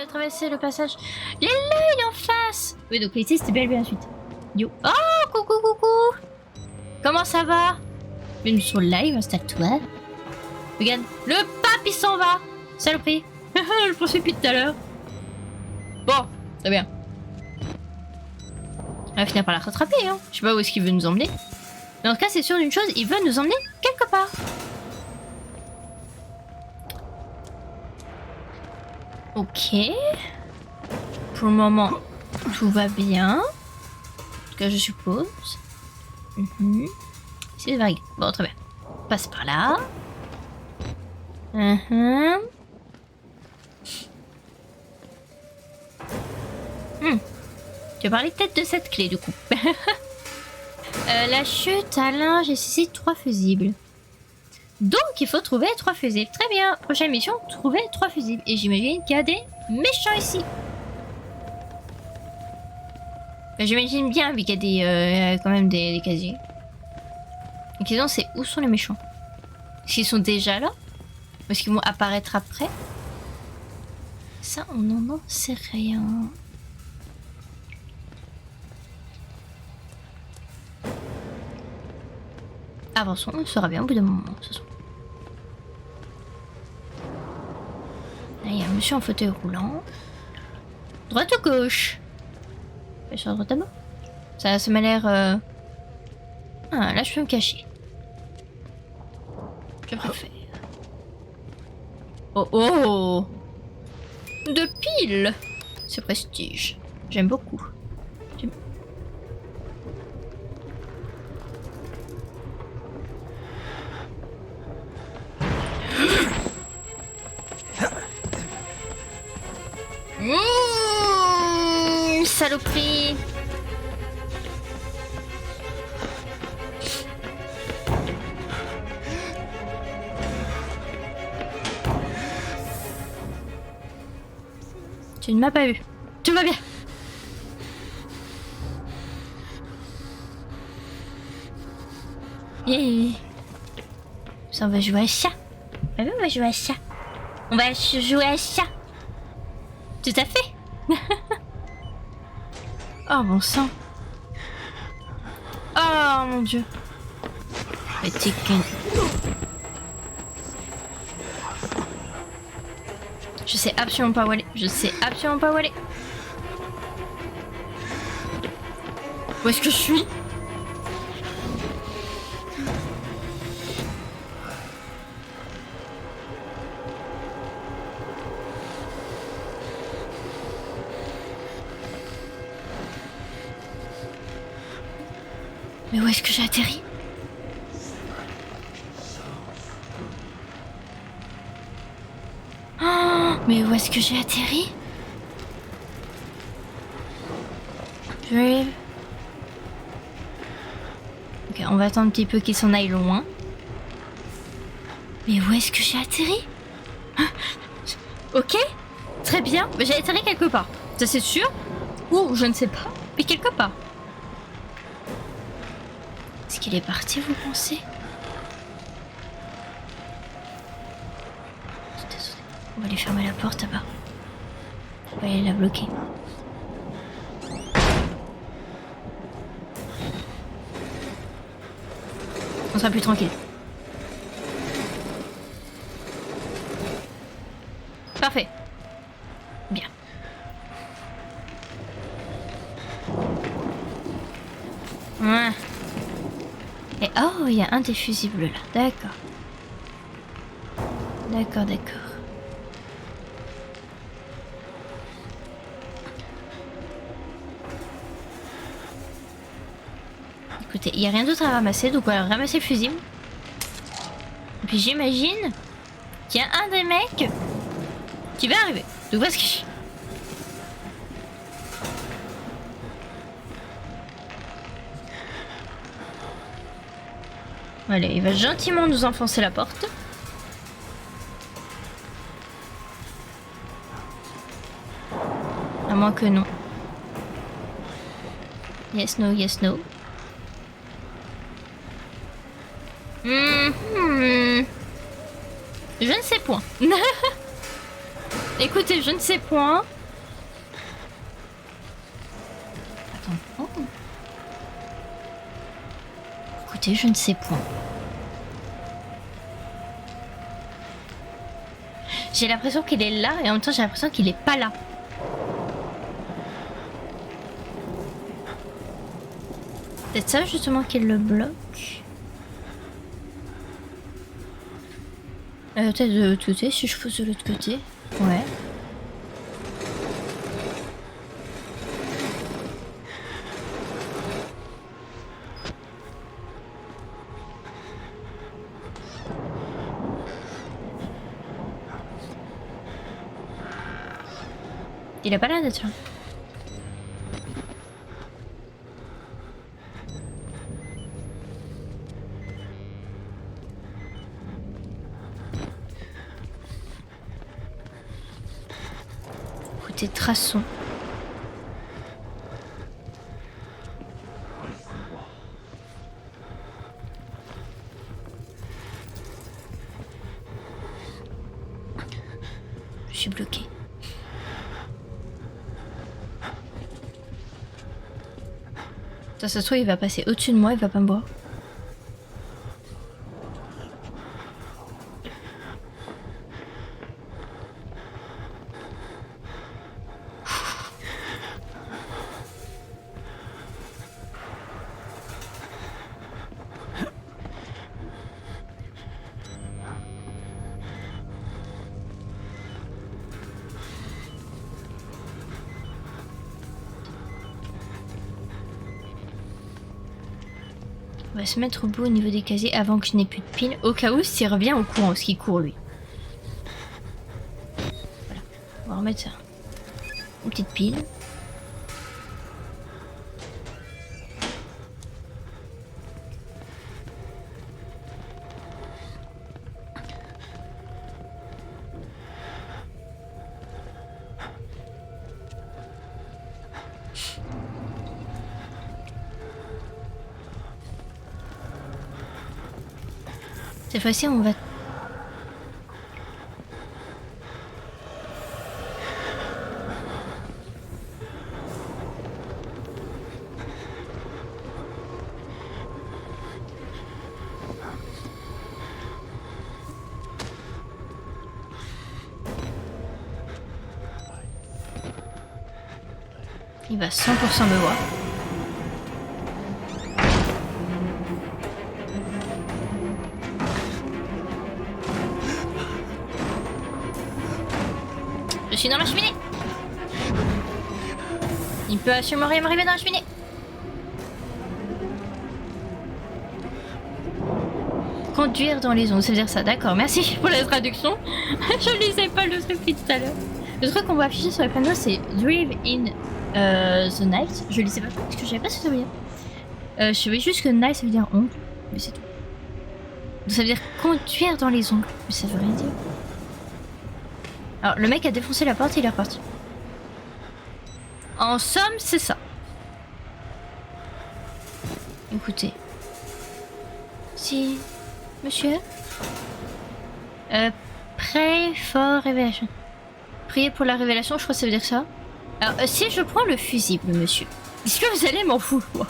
traverser le passage. Il est là, il est en face. Oui, donc ici c'était belle bien ensuite. Yo. Oh, coucou, coucou. Comment ça va? Bienvenue sur le live, installe-toi. Regarde, le pape il s'en va. Saloperie. Je le poursuis depuis tout à l'heure. Bon, très bien. On va finir par la rattraper, hein. Je sais pas où est-ce qu'il veut nous emmener. Mais en tout cas, c'est sûr d'une chose, il veut nous emmener quelque part. Ok. Pour le moment, tout va bien. En tout cas, je suppose. C'est vague. Bon, très bien. On passe par là. Tu as parlé peut-être de cette clé, du coup. La chute à linge nécessite 3 fusibles. Donc, il faut trouver 3 fusibles. Très bien. Prochaine mission, trouver 3 fusibles. Et j'imagine qu'il y a des méchants ici. Enfin, j'imagine bien, vu qu'il y a quand même des casiers. La question, c'est où sont les méchants? Est-ce qu'ils sont déjà là? Ou est-ce qu'ils vont apparaître après? Ça, on n'en sait rien. Avançons, on le saura bien au bout d'un moment, de toute façon. Là, il y a un monsieur en fauteuil roulant. Droite ou gauche? Je vais sur la droite d'abord. Ça m'a l'air... Ah, là, je peux me cacher. Je préfère. Oh oh! De pile! C'est prestige. J'aime beaucoup. Saloperie! Tu ne m'as pas eu. Tout va bien. Yeah. Ça, on va jouer à ça. Ah oui, on va jouer à ça. On va jouer à ça. Tout à fait. Oh bon sang. Oh mon dieu. Je sais absolument pas où aller. Je sais absolument pas où aller. Où est-ce que je suis? Mais où est-ce que j'ai atterri? Oh, mais où est-ce que j'ai atterri? Ok, on va attendre un petit peu qu'il s'en aille loin. Mais où est-ce que j'ai atterri? Ok, très bien. J'ai atterri quelque part. Ça c'est sûr. Ou je ne sais pas. Mais quelque part. Est-ce qu'il est parti, vous pensez? On va lui fermer la porte là-bas. On va aller la bloquer. On sera plus tranquille. Parfait. Bien. Ouais. Et oh, il y a un des fusibles là. D'accord. D'accord, d'accord. Écoutez, il n'y a rien d'autre à ramasser, donc on va ramasser le fusible. Et puis j'imagine qu'il y a un des mecs qui va arriver. Donc parce que... Allez, il va gentiment nous enfoncer la porte. À moins que non. Yes, no, yes, no. Je ne sais point. Écoutez, je ne sais point. Attends. Oh. Écoutez, je ne sais point. J'ai l'impression qu'il est là et en même temps j'ai l'impression qu'il est pas là. Peut-être ça justement qui le bloque. Peut-être de l'autre côté, si je pose de l'autre côté. Ouais. Il a pas l'air d'être là. Écoutez, traçons. Je suis bloquée. Ça se trouve, il va passer au-dessus de moi, il va pas me voir. On va se mettre au bout au niveau des casiers avant que je n'ai plus de piles. Au cas où, s'il revient au courant, parce qu'il court lui. Voilà. On va remettre ça. Une petite pile. Cette fois-ci, on va... Il va 100% me voir. Je suis dans la cheminée. Il peut assurément rien m'arriver dans la cheminée. Conduire dans les ondes, ça veut dire ça, d'accord. Merci pour la traduction. Je lisais pas le truc tout à l'heure. Le truc qu'on voit afficher sur les panneaux, c'est Drive in the night. Je lisais pas parce que je savais pas ce que ça veut dire. Je savais juste que night ça veut dire ongle, mais c'est tout. Donc ça veut dire conduire dans les ongles, mais ça veut rien dire. Alors le mec a défoncé la porte et il est reparti. En somme, c'est ça. Écoutez. Si... Monsieur Pray for revelation. Priez pour la révélation, je crois que ça veut dire ça. Alors, si je prends le fusible, monsieur, est-ce que vous allez m'en foutre, moi?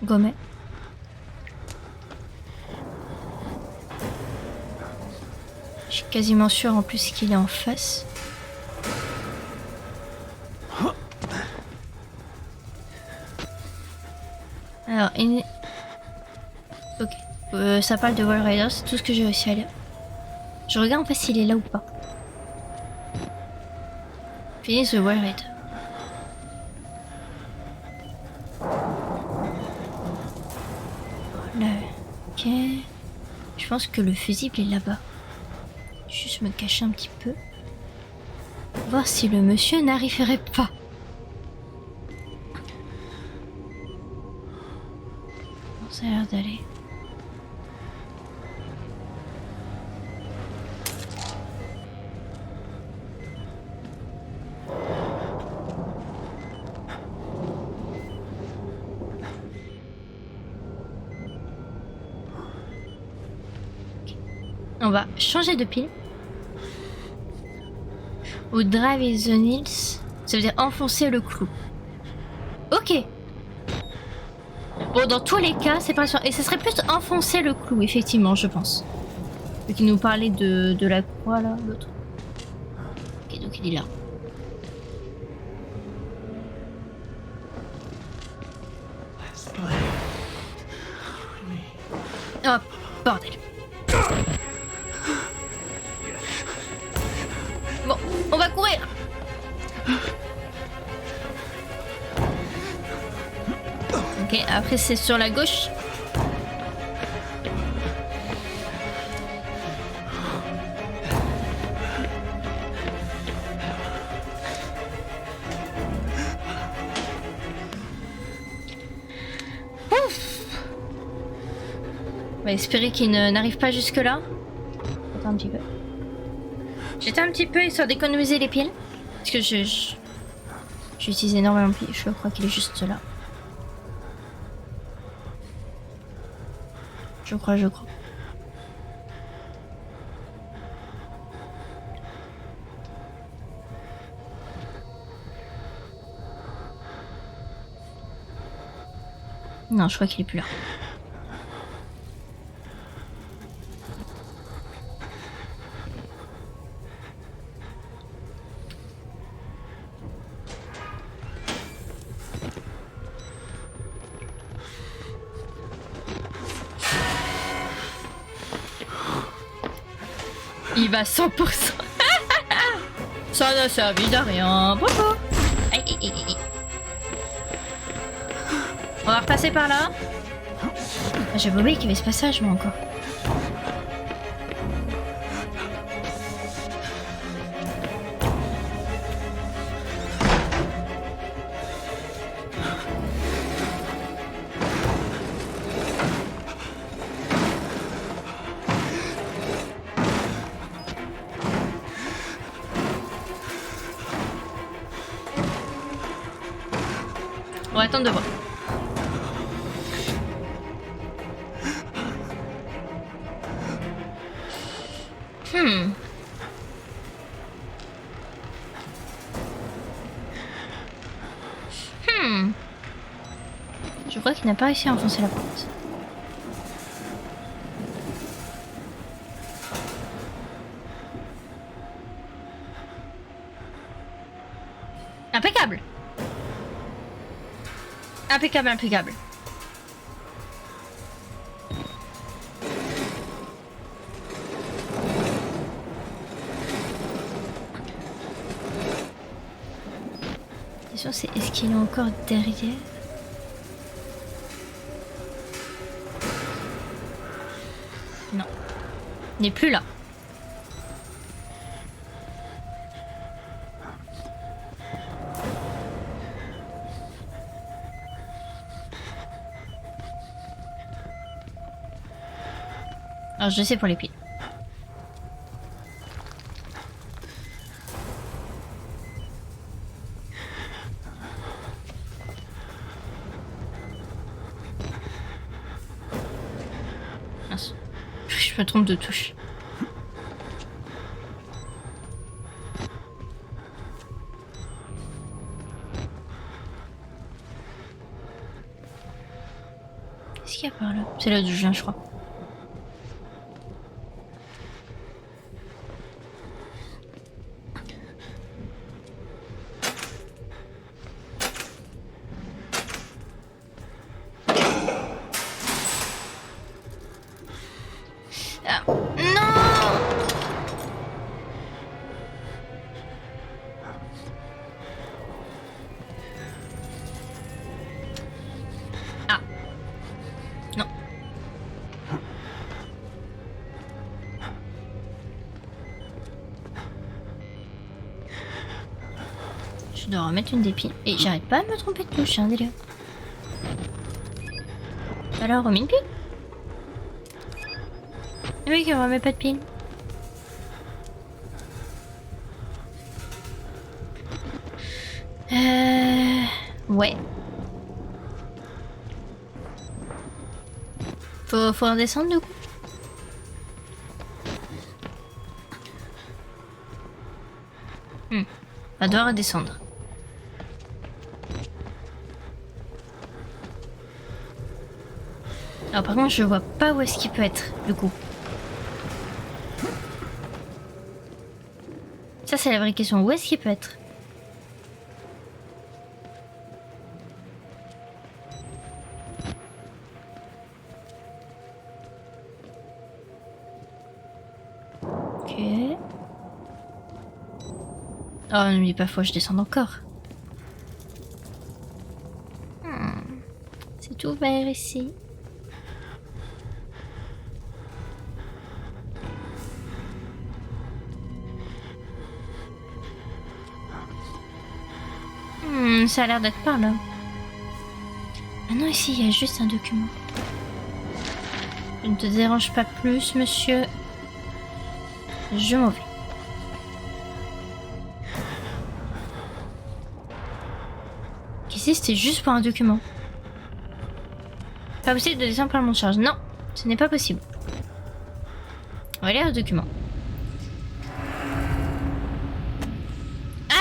Gomet. Je suis quasiment sûre en plus qu'il est en face. Alors, ok. Ça parle de Wall Rider, c'est tout ce que j'ai réussi à lire. Je regarde en fait s'il est là ou pas. Finish the Wall Rider. Là, ok. Je pense que le fusible est là-bas. Juste me cacher un petit peu. Voir si le monsieur n'arriverait pas. Ça a l'air d'aller. On va changer de pile. Ou drive is the nails. Ça veut dire enfoncer le clou. Ok. Bon, dans tous les cas, c'est pas sûr. Et ce serait plus enfoncer le clou, effectivement, je pense. Vu qu'il nous parlait de la croix, là, l'autre. Ok, donc il est là. Oh, bordel. Bon, on va courir. Ok, après c'est sur la gauche. Ouf. On va espérer qu'il n'arrive pas jusque là. Attends un petit peu. J'étais un petit peu histoire d'économiser les piles. Parce que j'utilise énormément de piles. Je crois qu'il est juste là. Je crois. Non, je crois qu'il est plus là. Il va 100%. Ça n'a servi à rien. Bonjour. Aïe. On va repasser par là. J'avais oublié qu'il y avait ce passage, moi, encore. On va attendre de voir. Je crois qu'il n'a pas réussi à enfoncer la porte. Impeccable. Impeccable. La question c'est est-ce qu'il est encore derrière? Non. Il n'est plus là. Alors je sais pour les piles. Mince. Je me trompe de touche. Qu'est-ce qu'il y a par là? C'est là d'où je viens, je crois. Je dois remettre une des piles. Et j'arrête pas de me tromper de touche, hein, délire. Alors, remets une pile. Oui, qu'on remet pas de pile. Ouais. Faut redescendre du coup. va devoir redescendre. Alors par contre, je vois pas où est-ce qu'il peut être, du coup. Ça, c'est la vraie question. Où est-ce qu'il peut être? Ok. Oh, ne me dis pas, faut que je descende encore. C'est tout vert ici. Ça a l'air d'être par là. Ah non, ici, il y a juste un document. Je ne te dérange pas plus, monsieur. Je m'en vais. Ici, c'était juste pour un document. Pas possible de descendre par mon charge. Non, ce n'est pas possible. On va lire le document.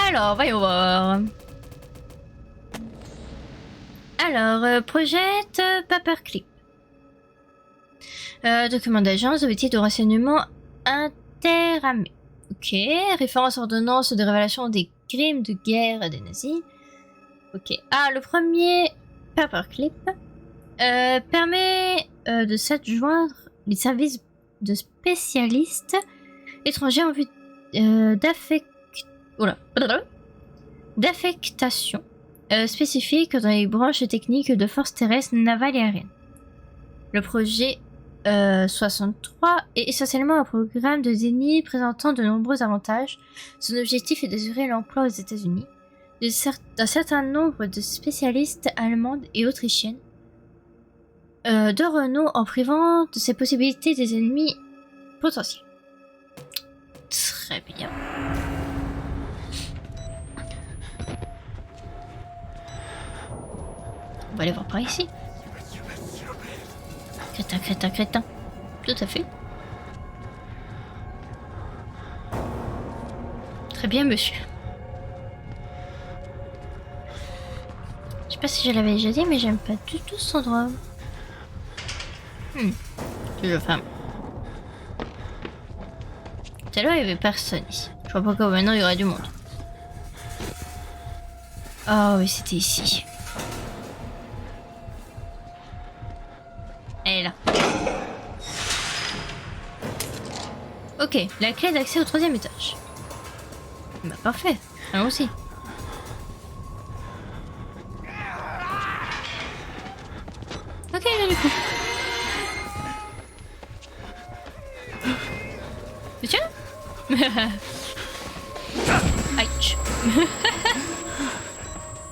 Alors, voyons voir. Alors, projette Paperclip. Document d'agence, objectif de renseignement interamé. Ok, référence ordonnance de révélation des crimes de guerre des nazis. Ok, ah, le premier Paperclip permet de s'adjoindre les services de spécialistes étrangers en vue d'affectation spécifique dans les branches techniques de forces terrestres, navales et aériennes. Le projet 63 est essentiellement un programme de déni présentant de nombreux avantages. Son objectif est d'assurer l'emploi aux États-Unis d'un certain nombre de spécialistes allemandes et autrichiennes de renom en privant de ces possibilités des ennemis potentiels. Très bien. On va aller voir par ici. Crétin, crétin, crétin. Tout à fait. Très bien, monsieur. Je sais pas si je l'avais déjà dit, mais j'aime pas du tout ce endroit. Toujours femme. Tout à l'heure, il y avait personne ici. Je vois pas pourquoi maintenant il y aurait du monde. Oh oui, c'était ici. Elle est là. Ok, la clé d'accès au 3e étage. Bah parfait, allons aussi. Ok, là du coup. Monsieur? Aïe.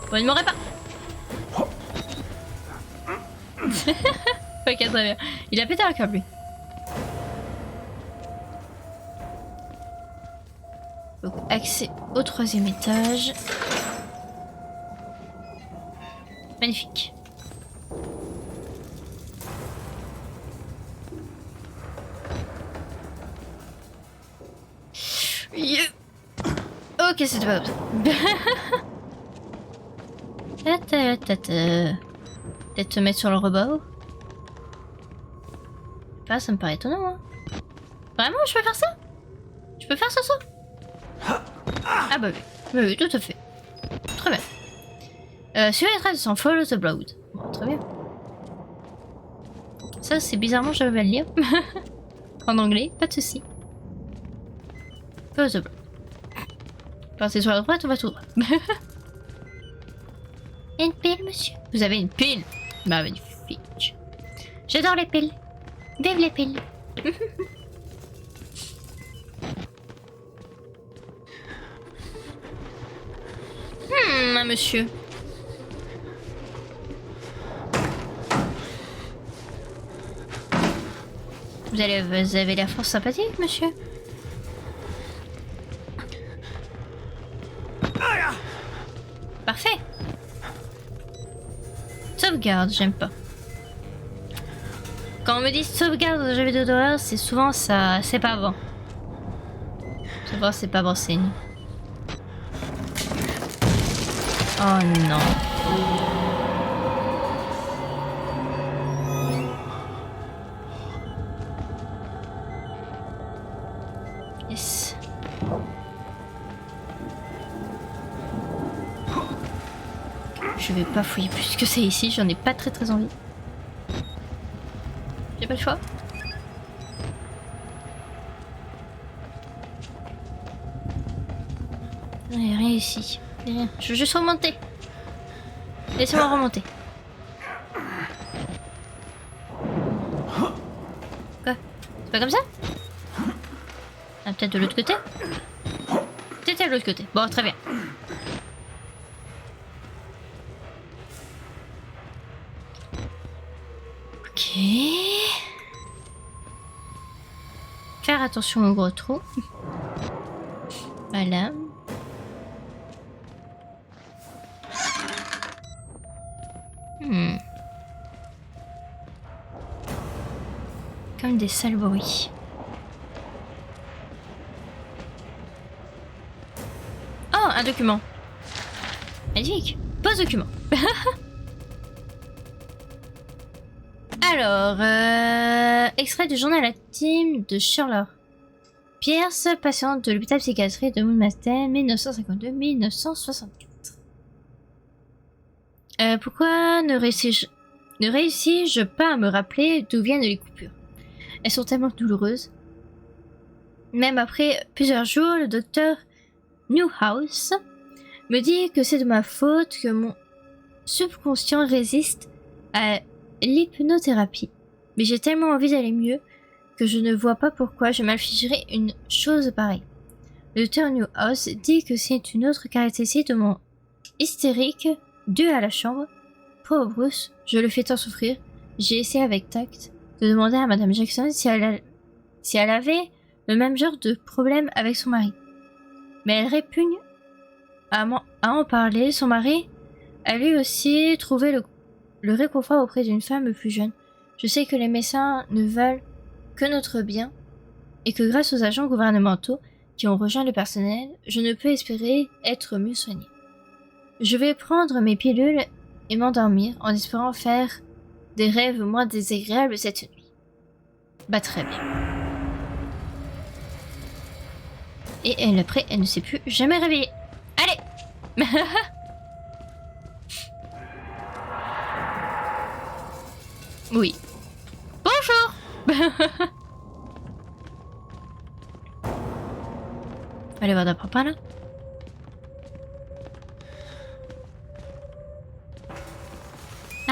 Bon, il m'aurait pas. Ok, très bien. Il a pété un câble, lui. Donc, accès au 3e étage. Magnifique. Yeah. Ok, c'est pas grave. Peut-être te mettre sur le rebord. Pas, ça me paraît étonnant. Hein. Vraiment, je peux faire ça? Je peux faire ça? Ah bah oui. Bah oui, tout à fait. Très bien. Suivez les traces sans follow the blood. Bon, très bien. Ça, c'est bizarrement, je vais le lire. En anglais, pas de soucis. Follow the blood. Partez sur la droite, on va tout droit. Une pile, monsieur? Vous avez une pile? Bah, magnifique. J'adore les piles. Vive les piles. Monsieur. Vous avez l'air fort sympathique, monsieur. Parfait. Sauvegarde, j'aime pas. Quand on me dit sauvegarde dans un jeu vidéo d'horreur, c'est souvent ça, c'est pas bon. C'est bon, c'est pas bon signe. Oh non. Yes. Je vais pas fouiller plus que ça ici, j'en ai pas très envie. J'ai pas le choix. Il n'y a rien ici. Y a rien. Je veux juste remonter. Laissez-moi remonter. Quoi? C'est pas comme ça? Ah, peut-être de l'autre côté? Peut-être à l'autre côté. Bon, très bien. Ok. Faire attention au gros trou. Voilà. Comme des sales bruits. Oh, un document. Magique. Pose document. Alors, extrait du journal intime de Sherlock Pierce, patiente de l'hôpital psychiatrique de Moonmaster, 1952-1964. Pourquoi ne réussis-je pas à me rappeler d'où viennent les coupures? Elles sont tellement douloureuses. Même après plusieurs jours, le docteur Newhouse me dit que c'est de ma faute que mon subconscient résiste à l'hypnothérapie. Mais j'ai tellement envie d'aller mieux que je ne vois pas pourquoi je m'infligerais une chose pareille. Le docteur Newhouse dit que c'est une autre caractéristique de mon hystérique due à la chambre. Pauvre Bruce, je le fais tant souffrir. J'ai essayé avec tact de demander à Madame Jackson si elle avait le même genre de problème avec son mari. Mais elle répugne à en parler. Son mari a lui aussi trouvé le réconfort auprès d'une femme plus jeune. Je sais que les médecins ne veulent que notre bien et que grâce aux agents gouvernementaux qui ont rejoint le personnel, je ne peux espérer être mieux soigné. Je vais prendre mes pilules et m'endormir en espérant faire des rêves moins désagréables cette nuit. Bah très bien. Et elle, après, elle ne s'est plus jamais réveillée. Allez. Oui. Bonjour. Allez voir d'un papa là.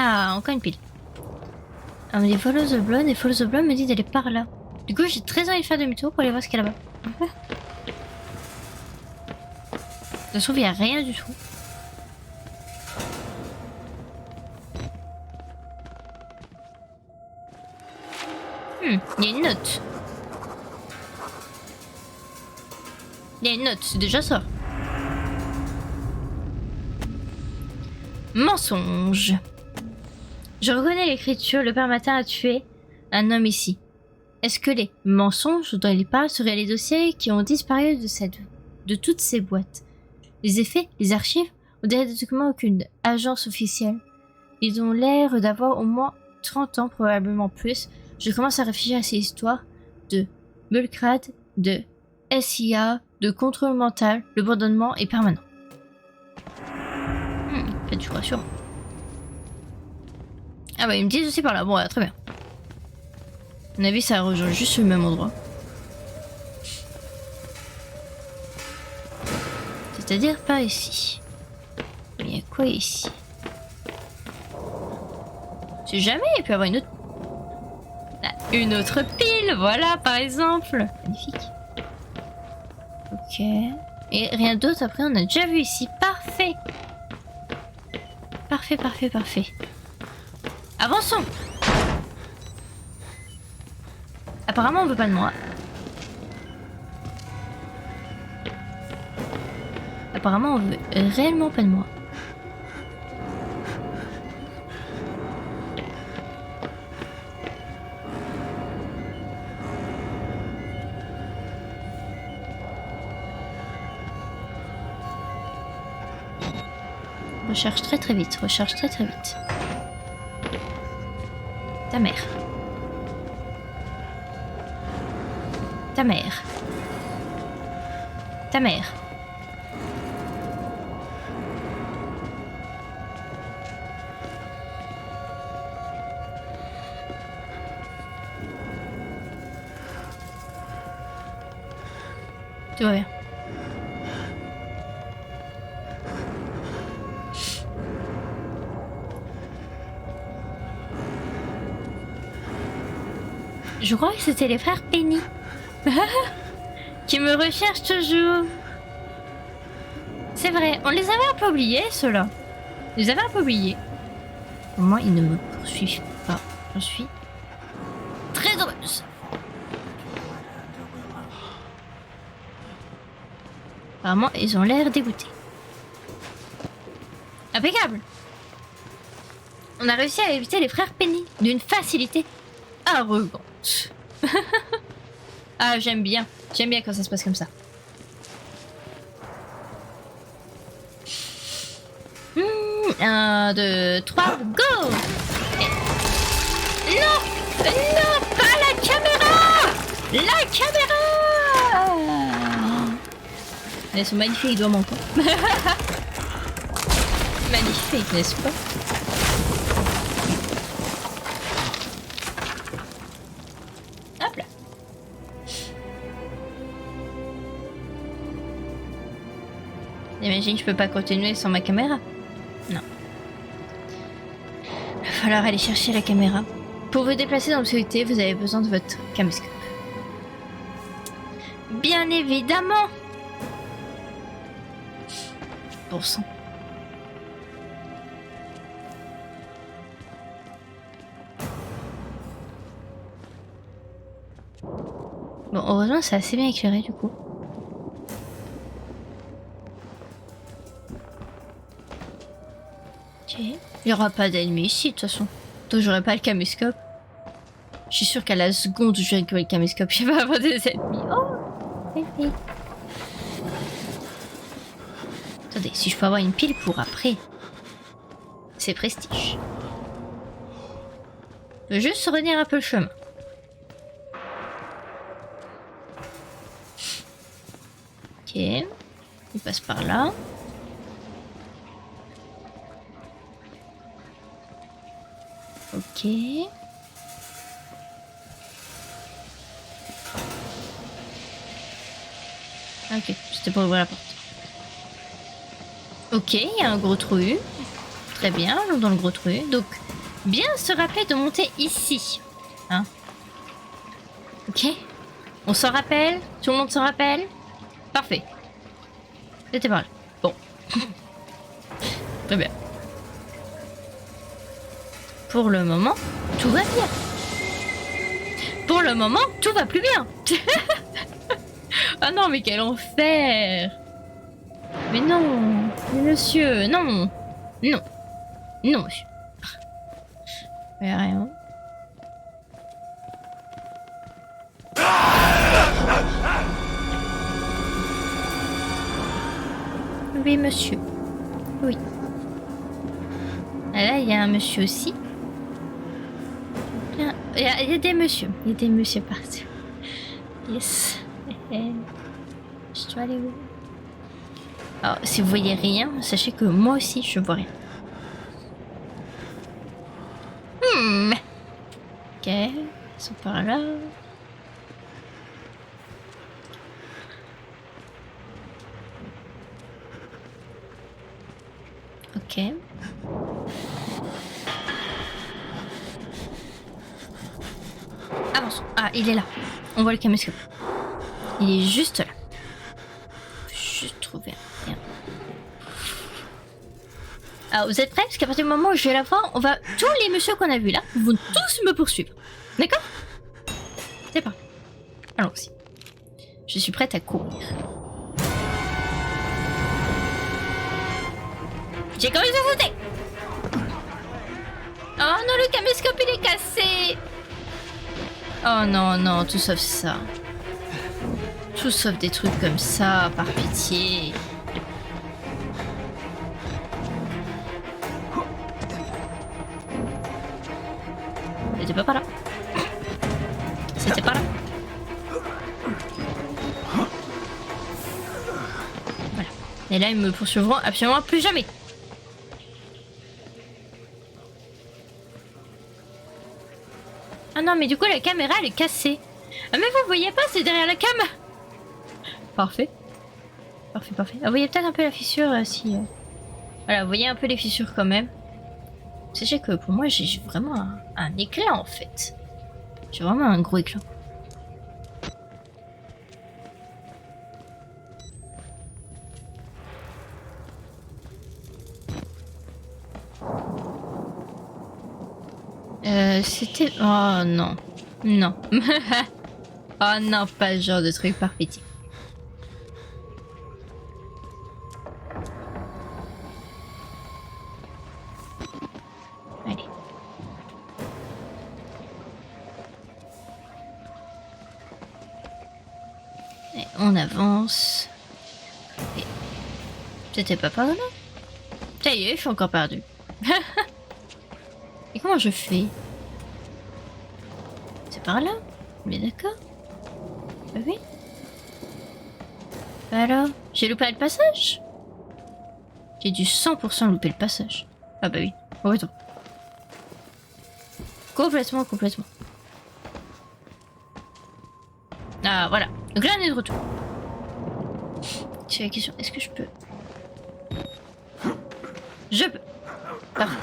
Ah, encore une pile. Ah, mais les Follow the Blood, et Follow the Blood me dit d'aller par là. Du coup, j'ai très envie de faire demi-tour pour aller voir ce qu'il y a là-bas. Ça se trouve, il n'y a rien du tout. Il y a une note. Il y a une note, c'est déjà ça. Mensonge. Je reconnais l'écriture, le père Matin a tué un homme ici. Est-ce que les mensonges dont il parle seraient les dossiers qui ont disparu de toutes ces boîtes? Les effets, les archives, on dirait des documents aucune agence officielle. Ils ont l'air d'avoir au moins 30 ans, probablement plus. Je commence à réfléchir à ces histoires de Mulcrad, de SIA, de contrôle mental. Le bourdonnement est permanent. Peut-être que je suis rassurant. Ah bah ils me disent aussi par là. Bon, ouais, très bien. À mon avis, ça rejoint juste le même endroit. C'est-à-dire par ici. Il y a quoi ici? Si jamais il peut y avoir une autre... Ah, une autre pile, voilà, par exemple. Magnifique. Ok. Et rien d'autre, après, on a déjà vu ici. Parfait. Parfait, parfait, parfait. Avançons. Apparemment, on veut pas de moi. Apparemment, on veut réellement pas de moi. Recharge très très vite, recharge très très vite. Ta mère. Ta mère. Ta mère. Tout va bien. Je crois que c'était les frères Penny. Qui me recherchent toujours. C'est vrai, on les avait un peu oubliés, ceux-là. On les avait un peu oubliés. Au moins, ils ne me poursuivent pas. J'en suis très heureuse. Apparemment, ils ont l'air dégoûtés. Impeccable. On a réussi à éviter les frères Penny d'une facilité arrogante. Ah, j'aime bien. J'aime bien quand ça se passe comme ça. 1, 2, 3, go! Et... Non! Non! Pas la caméra! La caméra! Elles sont magnifiques, doigts manquants. Magnifique, n'est-ce pas? Hop là. J'imagine que je peux pas continuer sans ma caméra. Non. Il va falloir aller chercher la caméra. Pour vous déplacer dans l'obscurité, vous avez besoin de votre caméscope. Bien évidemment. Pour cent. Bon, heureusement, c'est assez bien éclairé du coup. Ok. Il n'y aura pas d'ennemis ici, de toute façon. Donc, j'aurai pas le caméscope. Je suis sûre qu'à la seconde où je vais récupérer le caméscope, je vais avoir des ennemis. Oh! Oui, oui. Attendez, si je peux avoir une pile pour après. C'est prestige. Je veux juste revenir un peu le chemin. Ok. Il passe par là. Ok. Ok, c'était pour ouvrir la porte. Ok, il y a un gros trou. Très bien, allons dans le gros trou. Donc, bien se rappeler de monter ici. Hein? Ok. On s'en rappelle? Tout le monde s'en rappelle? Parfait. C'était pas mal. Bon. Très bien. Pour le moment, tout va bien. Pour le moment, tout va plus bien. Ah non, mais quel enfer! Mais non, mais monsieur, non, non, non, monsieur. Mais rien. Oui, monsieur. Oui. Ah là, il y a un monsieur aussi. Il y a des messieurs. Il y a des messieurs partout. Yes. Je dois aller où? Alors, si vous voyez rien, sachez que moi aussi, je vois rien. Ok, ils sont par là. Ok. Avance. Ah, il est là. On voit le caméscope. Il est juste là. Juste trouver rien. Alors, vous êtes prêts? Parce qu'à partir du moment où je vais la voir, on va... Tous les messieurs qu'on a vus là vont tous me poursuivre. D'accord? C'est parti. Allons-y. Je suis prête à courir. J'ai quand même de sauter. Oh non, le caméscope il est cassé. Oh non, non, tout sauf ça. Tout sauf des trucs comme ça, par pitié. C'était pas par là. C'était pas là. Voilà. Et là, ils me poursuivront absolument plus jamais. Ah non, mais du coup, la caméra, elle est cassée. Ah, mais vous voyez pas, c'est derrière la cam. Parfait. Parfait, parfait. Ah, vous voyez peut-être un peu la fissure, si... Voilà, vous voyez un peu les fissures quand même. Sachez que pour moi, j'ai vraiment un éclat, en fait. J'ai vraiment un gros éclat. C'était... Oh non. Non. Oh non, pas ce genre de truc, par pitié. Allez. Et on avance. Et... C'était pas par là. Ça y est, je suis encore perdu. Et comment je fais? C'est par là? Mais d'accord. Bah oui. Bah alors, j'ai loupé le passage? J'ai dû 100% louper le passage. Ah bah oui, complètement. Complètement. Ah voilà, donc là on est de retour. C'est la question, est-ce que je peux? Je peux. Parfait.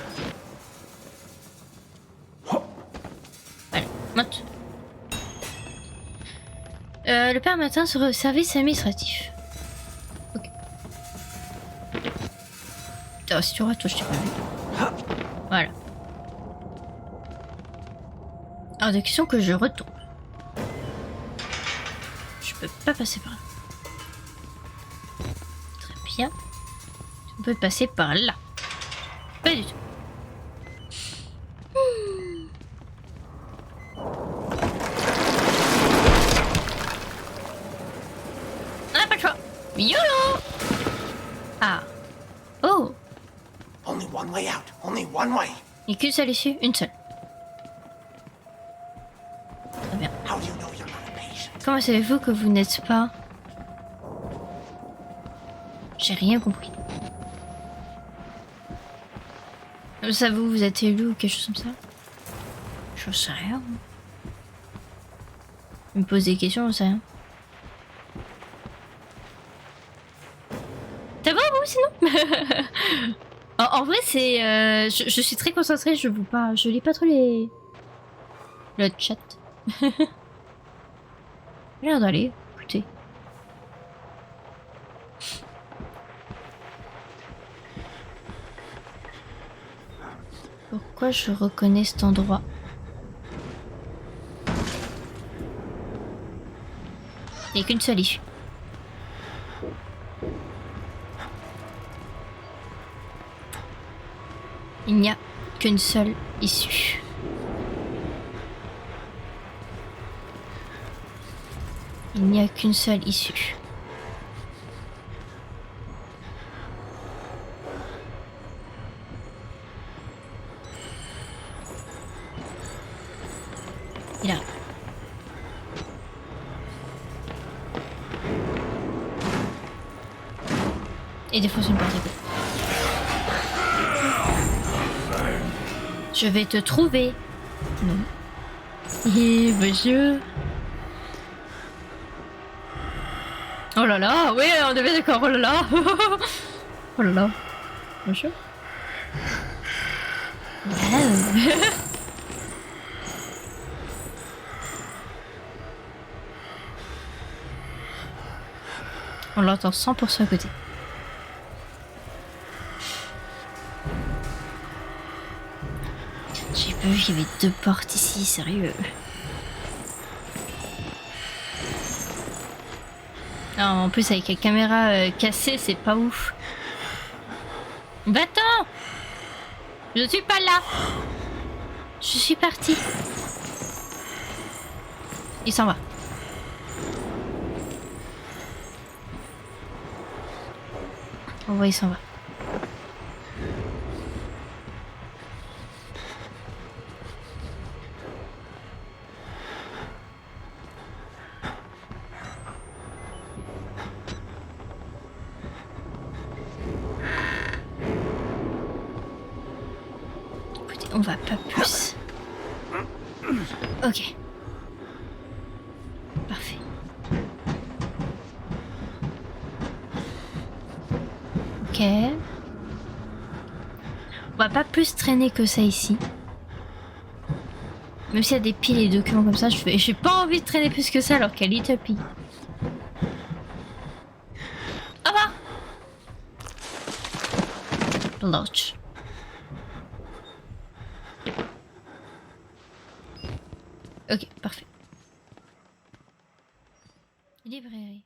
Allez, monte. Le père matin sera au service administratif. Ok. Putain, si tu rates, toi je t'ai pas vu. Voilà. Alors, de question que je retourne. Je peux pas passer par là. Très bien. On peut passer par là. Pas du tout. On n'a pas le choix. YOLO. Ah. Oh. Only one way out. Only one way. Il n'y a qu'une seule issue, une seule. Très bien. How do you know you're not a patient? Comment savez-vous que vous n'êtes pas... J'ai rien compris. Ça vous êtes élu ou quelque chose comme ça? J'en sais rien. Je me pose des questions, j'en sais rien. Ça va vous sinon? en vrai c'est... je suis très concentrée, je lis pas trop les... Le chat. J'ai l'air d'aller, écoutez. Pourquoi je reconnais cet endroit? Il n'y a qu'une seule issue. Il n'y a qu'une seule issue. Il n'y a qu'une seule issue. Il arrive. Et défonce une porte à côté. Je vais te trouver. Non. Et bonjour. Oh là là, oui, on devait d'accord. Oh là là. Oh là là. Bonjour. Wow. On l'entend 100% à côté. J'ai pas vu qu'il y avait 2 portes ici, sérieux. Non, en plus avec la caméra cassée, c'est pas ouf. Va-t'en! Je suis pas là. Je suis partie. Il s'en va. On voit, il s'en va. Écoutez, on va pas plus. Ok. Parfait. Ok. On va pas plus traîner que ça ici. Même s'il y a des piles et des documents comme ça, j'ai pas envie de traîner plus que ça alors qu'il y a Little Pig. Ah bah Lodge. Ok, parfait. Librairie.